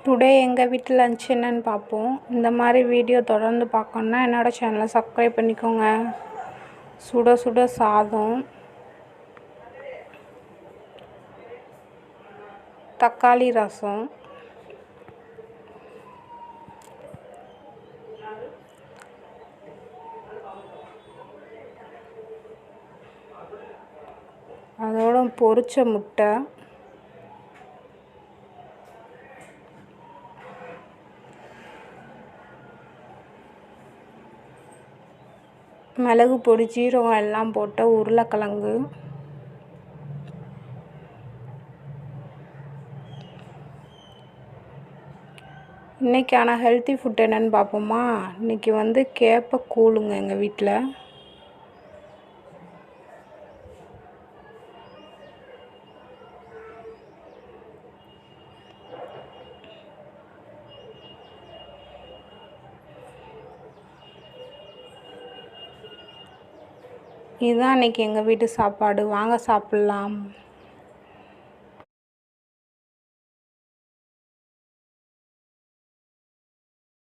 Today எங்கள் வீட்டு lunch என்னன்னு பார்ப்போம். இந்த மாதிரி வீடியோ தொடர்ந்து பார்க்கணுன்னா என்னோடய சேனலை சப்ஸ்கிரைப் பண்ணிக்கோங்க. சுட சுட சாதம், தக்காளி ரசம், அதோட பொரிச்ச முட்டை, மிளகு பொடி, ஜீரகம் எல்லாம் போட்ட உருளைக்கிழங்கு, இன்றைக்கான ஹெல்த்தி ஃபுட் என்னென்னு பார்ப்போமா. இன்றைக்கி கேப்பை கூழுங்க எங்கள் வீட்டில். இதுதான் இன்றைக்கி எங்கள் வீட்டு சாப்பாடு. வாங்க சாப்பிட்லாம்.